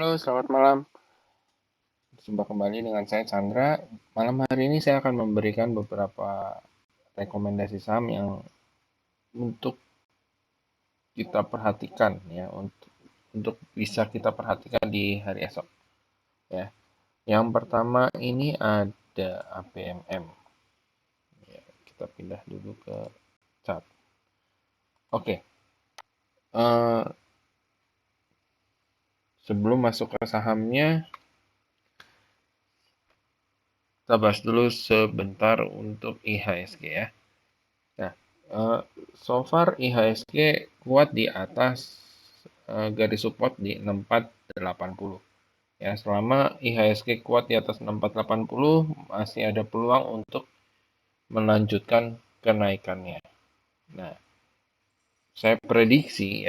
Halo, selamat malam. Jumpa kembali dengan saya Chandra. Malam hari ini saya akan memberikan beberapa rekomendasi saham yang untuk kita perhatikan ya, untuk bisa kita perhatikan di hari esok ya. Yang pertama ini ada ABMM. Ya, kita pindah dulu ke chart. Oke. Sebelum masuk ke sahamnya, kita bahas dulu sebentar untuk IHSG ya. Nah, so far IHSG kuat di atas garis support di 6480. Ya, selama IHSG kuat di atas 6480 masih ada peluang untuk melanjutkan kenaikannya. Nah, saya prediksi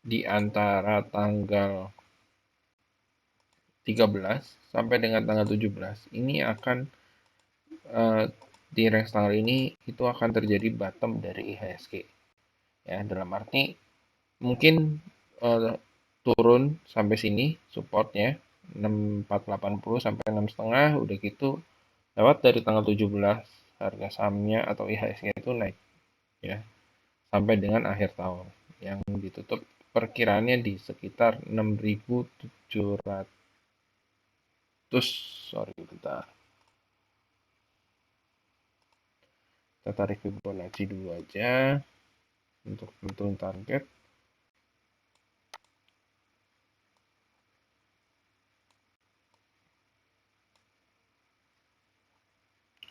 di antara tanggal 13 sampai dengan tanggal 17 ini akan di range tanggal ini itu akan terjadi bottom dari IHSG. Ya, dalam arti mungkin turun sampai sini supportnya 6480 sampai 6,5, udah gitu lewat dari tanggal 17 harga sahamnya atau IHSG itu naik ya sampai dengan akhir tahun yang ditutup perkiraannya di sekitar 6700. Sorry, bentar, kita tarik Fibonacci dulu aja untuk tentuin target.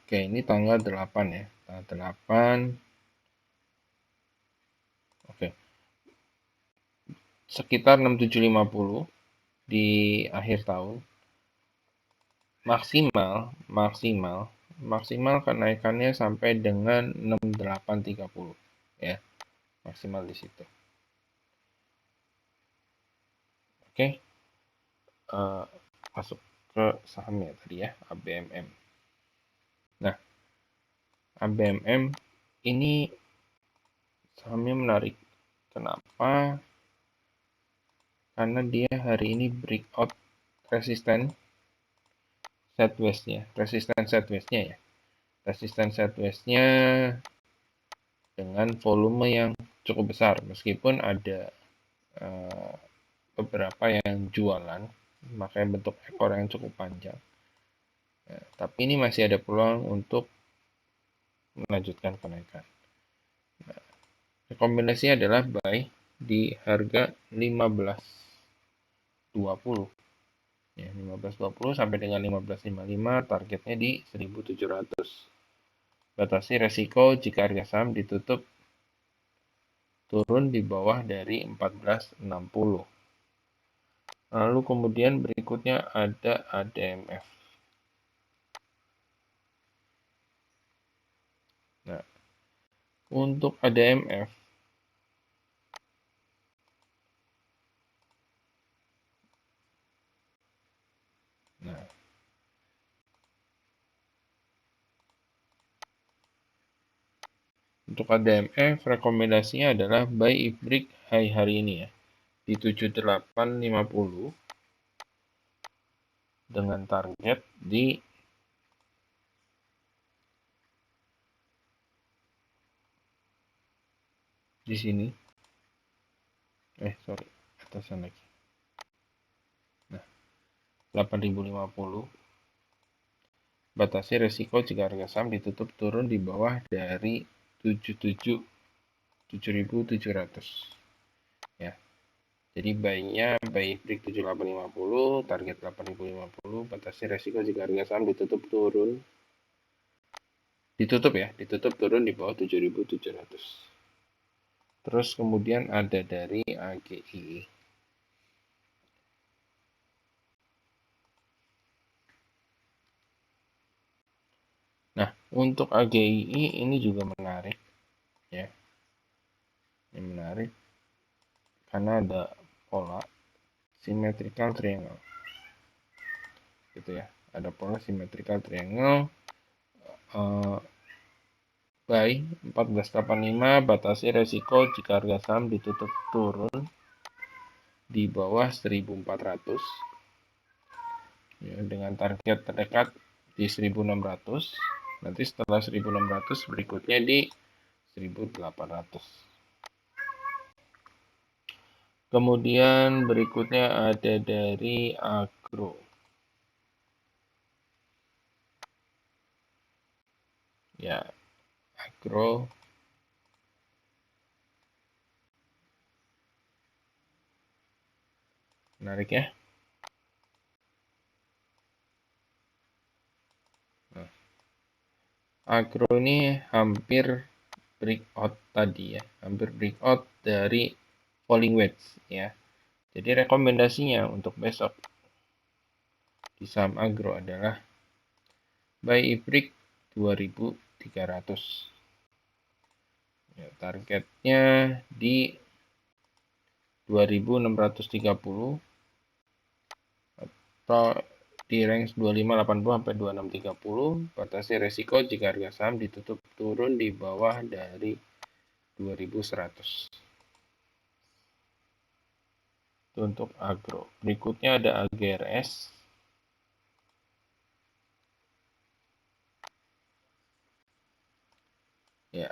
Oke, ini tanggal 8 ya. Tanggal 8. Oke. Sekitar 6750 di akhir tahun. Maksimal kenaikannya sampai dengan 6830 ya. Maksimal di situ. Oke. Masuk ke sahamnya tadi ya, ABMM. Nah, ABMM ini sahamnya menarik. Kenapa? Karena dia hari ini breakout resisten sideways-nya ya. Resisten sideways-nya dengan volume yang cukup besar, meskipun ada beberapa yang jualan, makanya bentuk ekor yang cukup panjang. Tapi ini masih ada peluang untuk melanjutkan kenaikan. Rekomendasinya adalah buy di harga 1520. Ya, 1520 sampai dengan 1555, targetnya di 1700. Batasi resiko jika harga saham ditutup turun di bawah dari 1460. Lalu kemudian berikutnya ada ADMF. Nah, untuk ADMF untuk ADMF rekomendasinya adalah buy if break high hari ini ya di 7850 dengan target di sini. Sorry, atasan lagi. Nah, 8050. Batasi resiko jika harga saham ditutup turun di bawah dari 7700 ya. Jadi buy-nya buy break 7850, target 8050, batasi resiko jika harga saham ditutup turun di bawah 7700. Terus kemudian ada dari AGI. Nah, untuk AGI ini juga menarik ya. Ini menarik karena ada pola symmetrical triangle. Gitu ya. Ada pola symmetrical triangle. Buy 1485, batasi resiko jika harga saham ditutup turun di bawah 1400 ya, dengan target terdekat di 1600. Nanti setelah 1600 berikutnya di 1800. Kemudian berikutnya ada dari agro. Ya, agro menarik ya. Nah, agro ini hampir breakout tadi ya, hampir breakout dari falling wedge ya. Jadi rekomendasinya untuk besok di saham agro adalah buy break 2300. Ya, targetnya di 2630 atau di range 2580 sampai 2630. Batasi resiko jika harga saham ditutup turun di bawah dari 2100. Itu untuk agro. Berikutnya ada AGRS. Ya.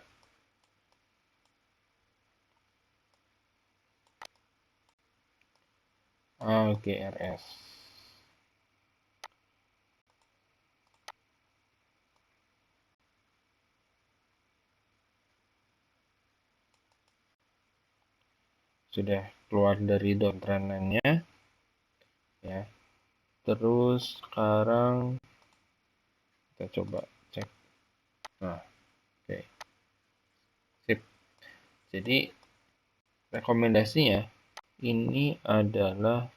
AGRS. Sudah keluar dari downtrend-nya ya. Terus sekarang kita coba cek. Nah, oke. Sip. Jadi rekomendasinya ini adalah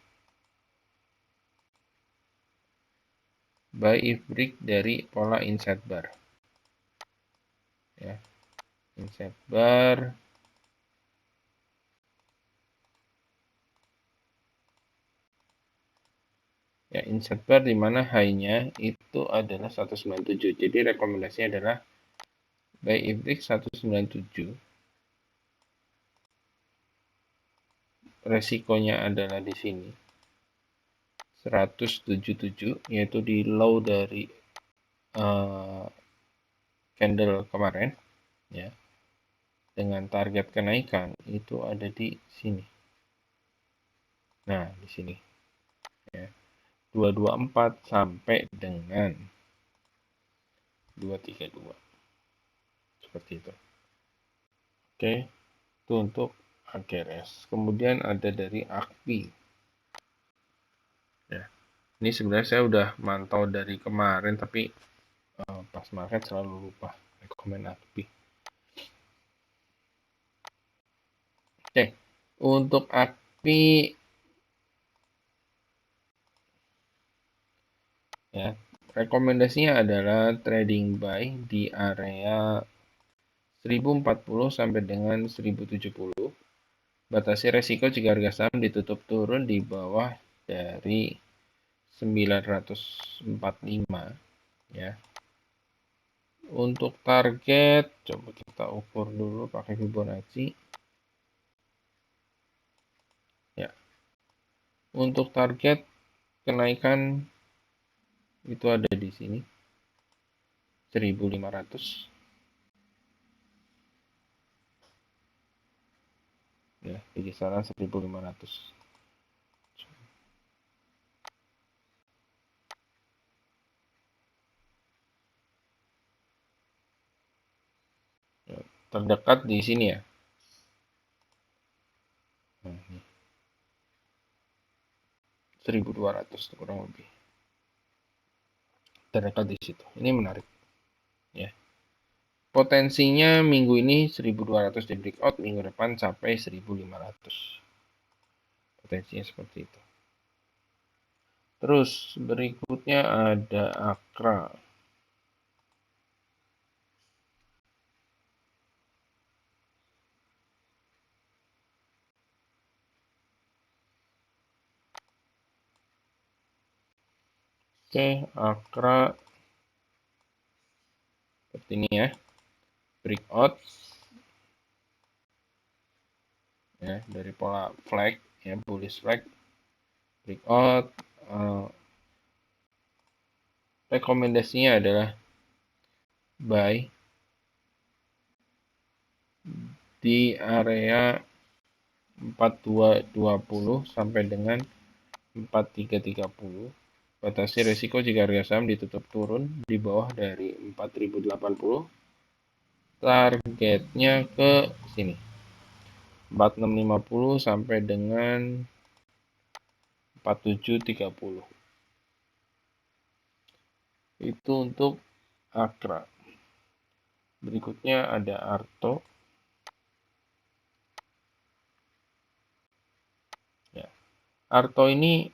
buy if break dari pola inside bar. Ya. Inside bar ya, inside bar di mana high-nya itu adalah 197. Jadi rekomendasinya adalah buy if break 197. Resikonya adalah di sini 177, yaitu di low dari candle kemarin ya, dengan target kenaikan itu ada di sini. Nah, di sini ya, 224 sampai dengan 232 seperti itu. Oke, itu untuk AGRS. Kemudian ada dari AKPI ya. Ini sebenarnya saya udah mantau dari kemarin, tapi pas market selalu lupa rekomen AKPI. Oke, untuk AKPI ya, rekomendasinya adalah trading buy di area 1040 sampai dengan 1070. Batasi resiko jika harga saham ditutup turun di bawah dari 945 ya. Untuk target coba kita ukur dulu pakai Fibonacci. Ya. Untuk target kenaikan itu ada di sini 1500 ya, di kisaran 1500. Ya, terdekat di sini ya. Nah, ini 1200 kurang lebih. Terdekat di situ. Ini menarik ya. Potensinya minggu ini 1200 di breakout, minggu depan sampai 1500. Potensinya seperti itu. Terus berikutnya ada Akra. Oke, Akra seperti ini ya. Breakout ya dari pola flag ya, bullish flag, breakout. Rekomendasinya adalah buy di area 4220 sampai dengan 4330. Batasi resiko jika harga saham ditutup turun di bawah dari 4080. Targetnya ke sini 4650 sampai dengan 4730. Itu untuk Akra. Berikutnya ada Arto. Ya. Arto ini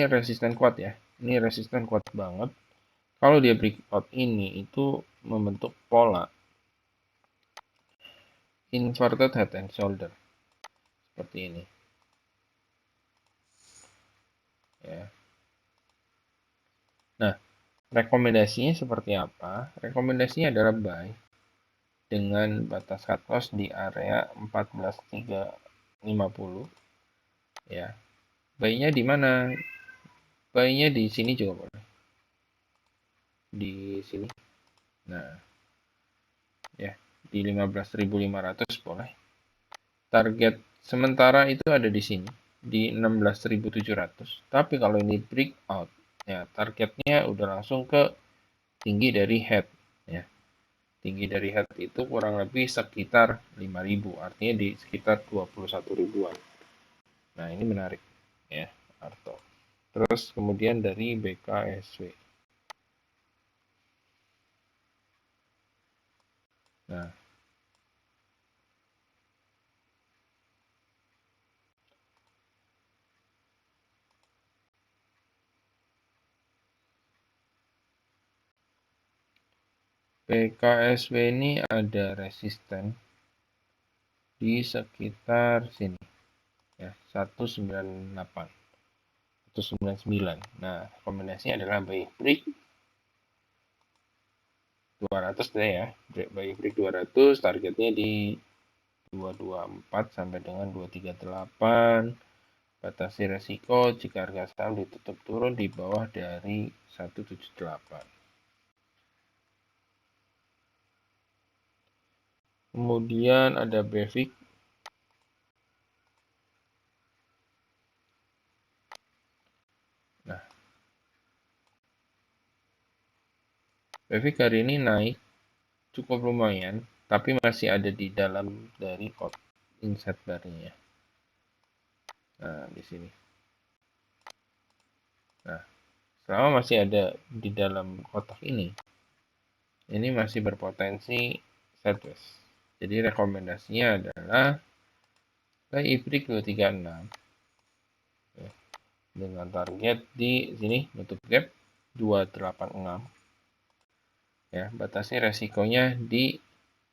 resisten kuat ya. Ini resisten kuat banget. Kalau dia breakout ini itu membentuk pola inverted head and shoulder seperti ini. Ya. Nah, rekomendasinya seperti apa? Rekomendasinya adalah buy dengan batas cut loss di area 14.350 ya. Buy-nya di mana? Buy-nya di sini juga boleh. Di sini. Nah, ya, di 15.500 boleh. Target sementara itu ada di sini di 16.700. Tapi kalau ini breakout, ya targetnya udah langsung ke tinggi dari head ya. Tinggi dari head itu kurang lebih sekitar 5.000, artinya di sekitar 21 ribuan. Nah, ini menarik ya, Arto. Terus kemudian dari BKSW. Nah, BKSW ini ada resisten di sekitar sini ya, 198 199. Nah, rekomendasinya adalah buy break 200 deh ya. Buy break 200, targetnya di 224 sampai dengan 238. Batasi resiko jika harga saham ditutup turun di bawah dari 178. Kemudian ada Bevik. Nah, Bevik hari ini naik cukup lumayan, tapi masih ada di dalam dari inset bar-nya. Nah, di sini. Nah, selama masih ada di dalam kotak ini masih berpotensi sideways. Jadi rekomendasinya adalah buy IPRIK 236 ya, dengan target di sini nutup gap 286 ya, batasnya resikonya di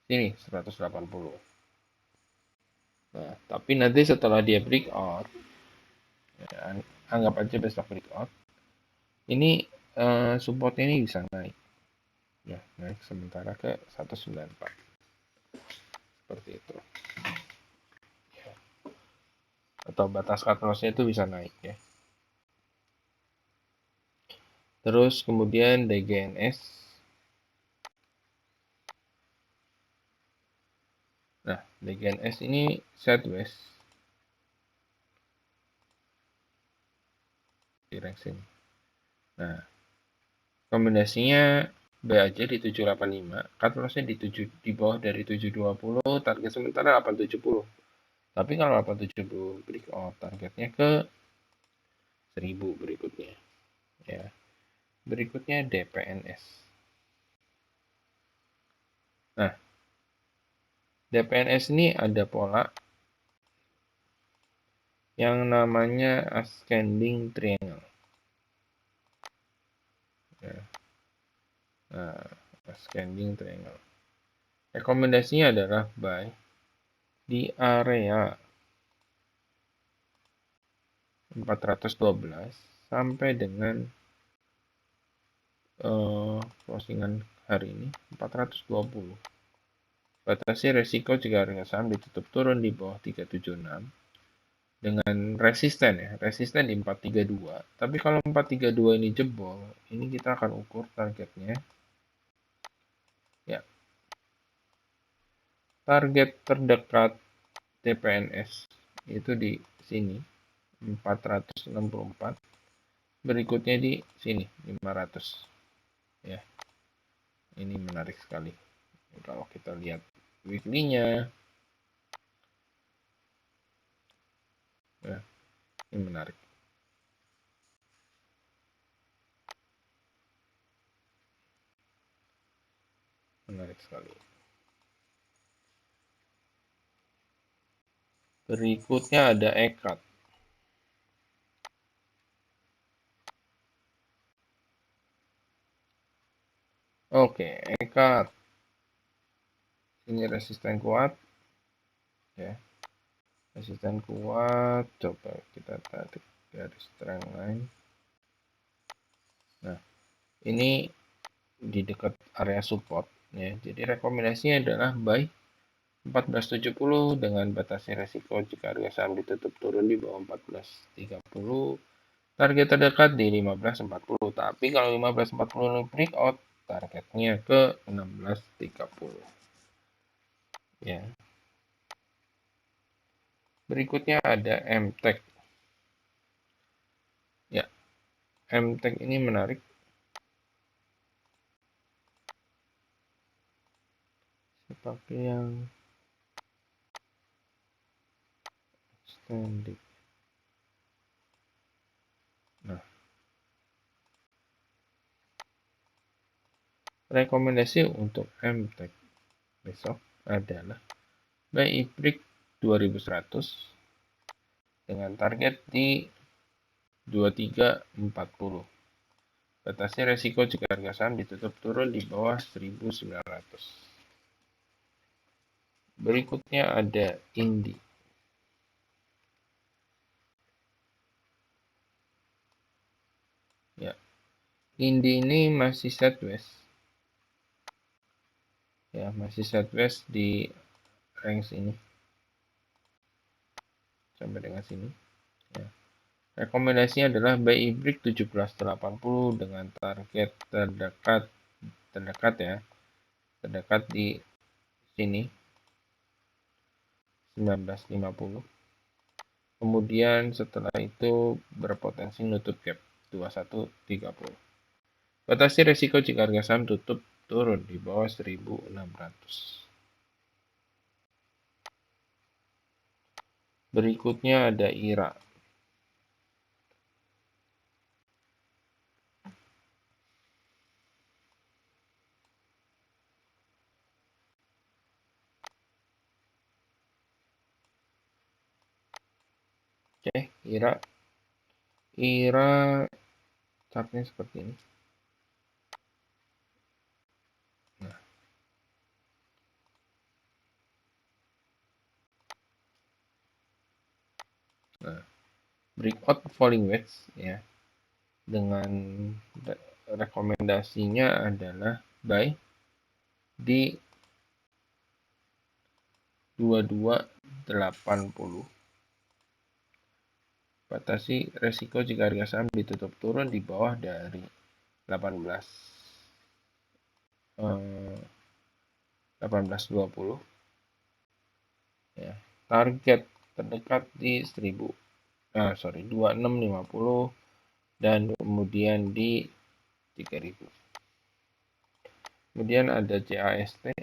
sini 180. Nah, tapi nanti setelah dia breakout ya, anggap aja besok breakout ini supportnya ini bisa naik ya, naik sementara ke 194 seperti itu ya. Atau batas cut loss-nya itu bisa naik ya. Terus kemudian DGNS. Nah, DGNS ini sideways di rank sini. Nah, kombinasinya B aja di 785, cut loss-nya di bawah dari 720, target sementara 870. Tapi kalau 870 breakout, targetnya ke 1000 berikutnya. Ya. Berikutnya DPNS. Nah, DPNS ini ada pola yang namanya ascending triangle. Ya. Nah, ascending triangle. Rekomendasinya adalah buy di area 412 sampai dengan closingan hari ini 420. Batasi resiko jika harga saham ditutup turun di bawah 376. dengan resisten ya, resisten di 432. Tapi kalau 432 ini jebol, ini kita akan ukur targetnya. Ya, target terdekat TPNS itu di sini 464. Berikutnya di sini 500. Ya, ini menarik sekali. Kalau kita lihat weekly-nya, ya, ini menarik. Menarik sekali. Berikutnya ada EKAT. Oke, EKAT. Ini resisten kuat. Ya, resisten kuat. Coba kita tarik garis trend line. Nah, ini di dekat area support. Ya, jadi rekomendasinya adalah buy 1470 dengan batasi resiko jika harga saham ditutup turun di bawah 1430. Target terdekat di 1540. Tapi kalau 1540 breakout, targetnya ke 1630. Ya. Berikutnya ada MTEK. Ya, MTEK ini menarik. Seperti yang standing. Nah, rekomendasi untuk MTEK besok adalah buy break 2100 dengan target di 2340. Batasi resiko jika harga saham ditutup turun di bawah 1900. Berikutnya ada Indi. Ya, Indi ini masih sideways. Ya, masih sideways di range ini sampai dengan sini. Ya. Rekomendasinya adalah buy break 1780 dengan target terdekat ya, terdekat di sini 1950. Kemudian setelah itu berpotensi nutup gap 2130. Batasi resiko jika harga saham tutup turun di bawah 1600. Berikutnya ada IRA. Oke, IRA chartnya seperti ini. Nah, breakout falling wedge ya, dengan rekomendasinya adalah buy di 2280. Batasi resiko jika harga saham ditutup turun di bawah dari 1820 ya. Target terdekat di 2650 dan kemudian di 3000. Kemudian ada CAST.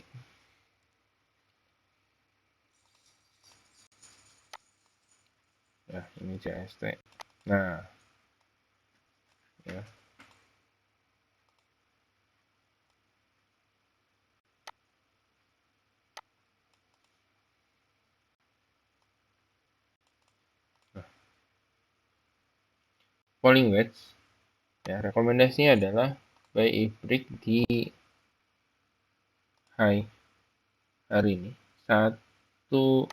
Ya, ini CAST. Nah, ya. Nah, falling wedge ya, rekomendasinya adalah buy break di high hari ini 141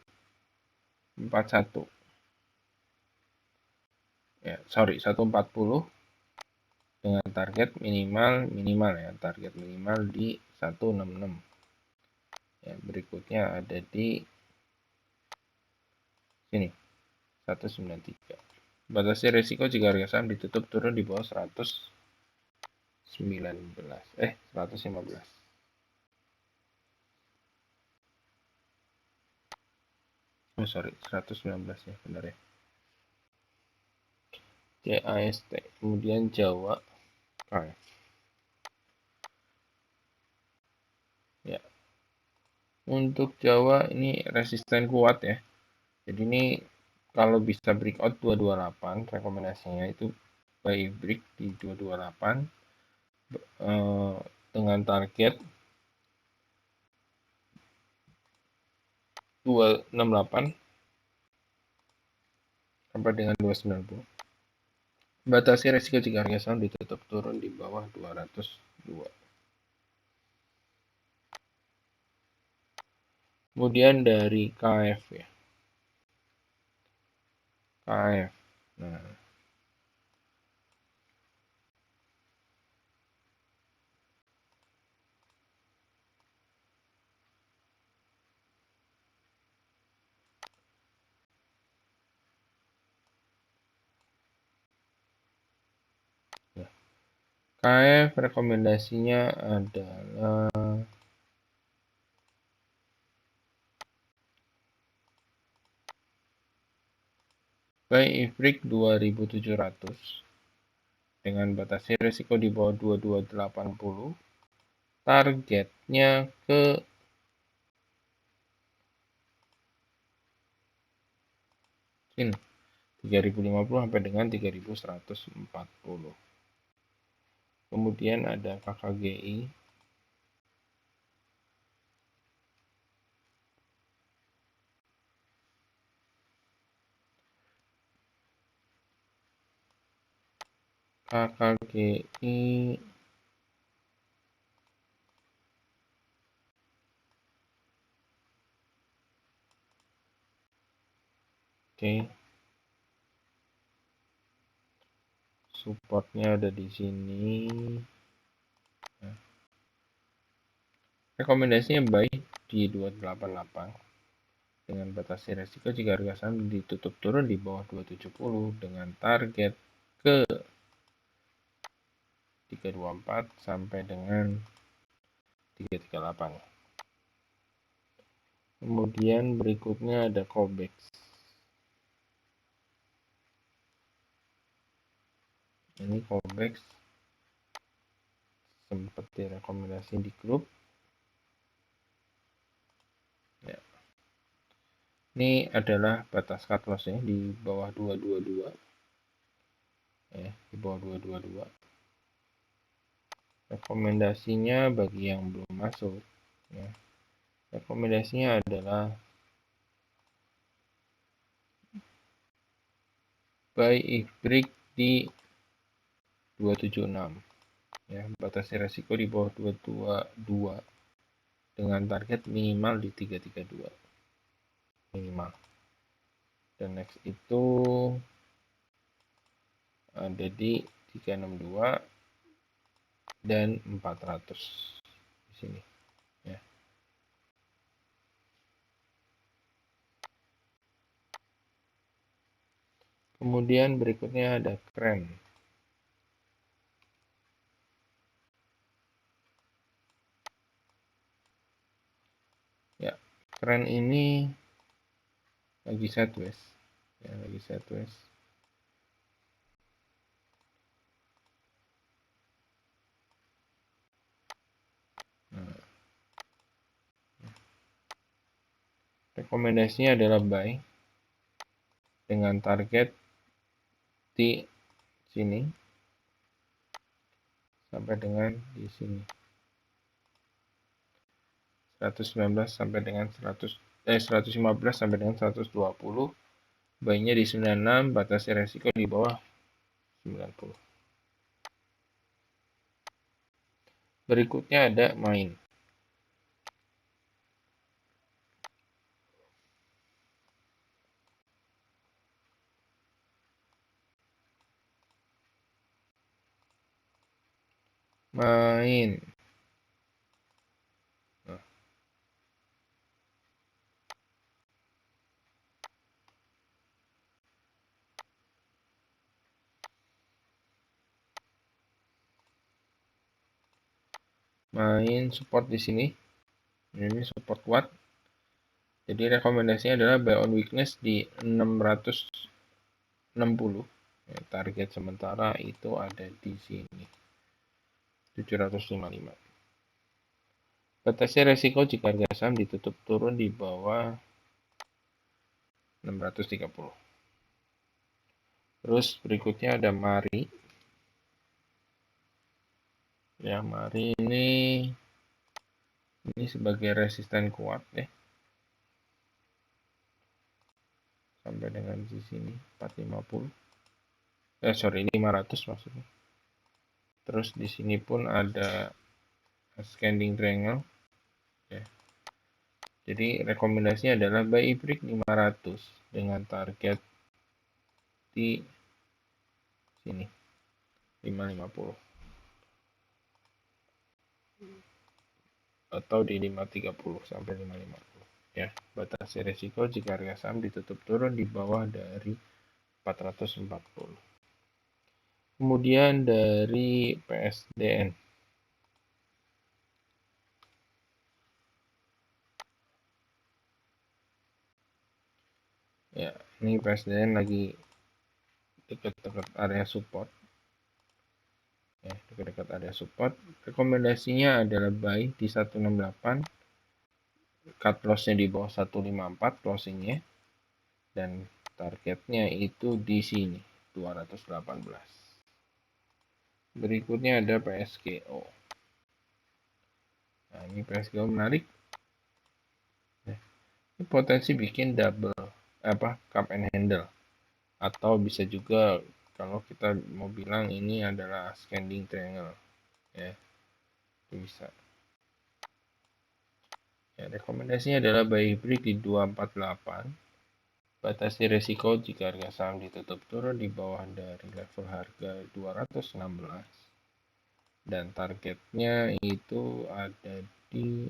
ya, 140 dengan target minimal ya, target minimal di 166 ya. Berikutnya ada di sini 193. Batasi resiko jika harga saham ditutup turun di bawah 115. Oh sorry, 119 ya, benar ya. CAST, kemudian Jawa KF. Ya, untuk Jawa ini resisten kuat ya. Jadi ini kalau bisa breakout 228, rekomendasinya itu buy break di 228 dengan target 268 sampai dengan 290. Batasi resiko jika harga saham ditutup turun di bawah 202. Kemudian dari KF ya. KF. Nah, KF rekomendasinya adalah buy break 2700 dengan batasi risiko di bawah 2280. Targetnya ke sini 3050 sampai dengan 3140. Kemudian ada KKGI. KKGI oke. Supportnya ada di sini. Rekomendasinya buy di 288 dengan batasi resiko jika harga saham ditutup turun di bawah 270 dengan target ke 324 sampai dengan 338. Kemudian berikutnya ada Cobex. Ini Cobex sempat direkomendasi di grup. Ya. Ini adalah batas cut loss ya di bawah 222. Ya, di bawah 222. Rekomendasinya bagi yang belum masuk ya. Rekomendasinya adalah buy break di 276 ya, batasi resiko di bawah 222 dengan target minimal di 332 minimal. Dan next itu ada di 362 dan 400 di sini ya. Kemudian berikutnya ada Kren. Ya, Kren ini lagi sideways. Ya, lagi sideways. Nah, rekomendasinya adalah buy dengan target di sini sampai dengan di sini 119 sampai dengan 115 sampai dengan 120. Buy-nya di 96, batasi resiko di bawah 90. Berikutnya ada main. Main. Nah, main support di sini. Ini support kuat. Jadi rekomendasinya adalah buy on weakness di 660. Target sementara itu ada di sini 755. Batasnya resiko jika harga saham ditutup turun di bawah 630. Terus berikutnya ada Mari. Ya, Mari ini sebagai resisten kuat ya. Sampai dengan di sini 450. Sorry, 500 maksudnya. Terus di sini pun ada scanning triangle ya. Jadi rekomendasinya adalah buy break 500 dengan target di sini 550 atau di 530 sampai 550 ya. Batas resiko jika harga saham ditutup turun di bawah dari 440. Kemudian dari PSDN. Ya, ini PSDN lagi dekat-dekat area support. Ya, dekat-dekat area support. Rekomendasinya adalah buy di 168, cut lossnya di bawah 154 closingnya, dan targetnya itu di sini 218. Berikutnya ada PSGO. Nah, ini PSGO menarik. Ini potensi bikin double cup and handle, atau bisa juga kalau kita mau bilang ini adalah scanning triangle ya, itu bisa ya. Rekomendasinya adalah buy break di 248. Batasi resiko jika harga saham ditutup turun di bawah dari level harga 216 dan targetnya itu ada di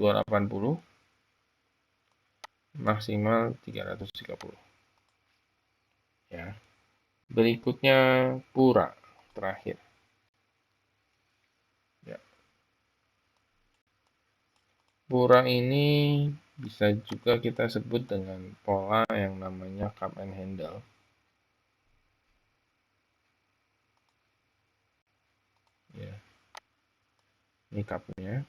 280 maksimal 330 ya. Berikutnya Pura terakhir ya. Pura ini bisa juga kita sebut dengan pola yang namanya cup and handle ya. Ini cupnya,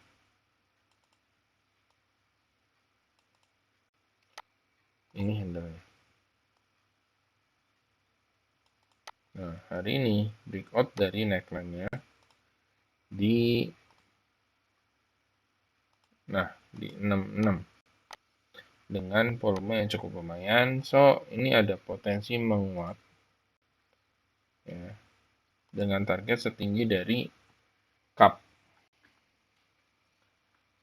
ini handle-nya. Nah, hari ini breakout dari neckline-nya di 66 dengan volume yang cukup lumayan. So, ini ada potensi menguat ya, dengan target setinggi dari cup,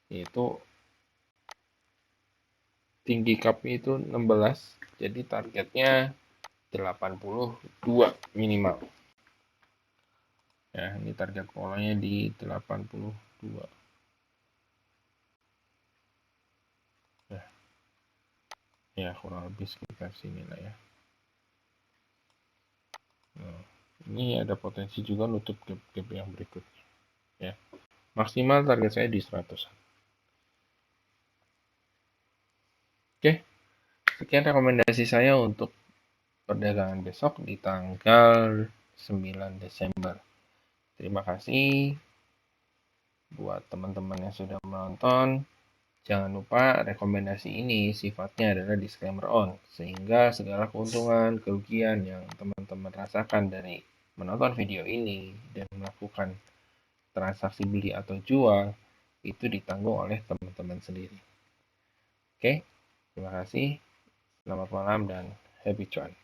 yaitu tinggi cup itu 16, jadi targetnya 82 minimal ya. Ini target polanya di 82 ya, kurang lebih sekitar sini lah ya. Nah, ini ada potensi juga nutup gap yang berikutnya ya. Maksimal target saya di 100. Oke, sekian rekomendasi saya untuk perdagangan besok di tanggal 9 Desember. Terima kasih buat teman-teman yang sudah menonton. Jangan lupa rekomendasi ini sifatnya adalah disclaimer on, sehingga segala keuntungan, kerugian yang teman-teman rasakan dari menonton video ini dan melakukan transaksi beli atau jual itu ditanggung oleh teman-teman sendiri. Oke, terima kasih, selamat malam dan happy cuan.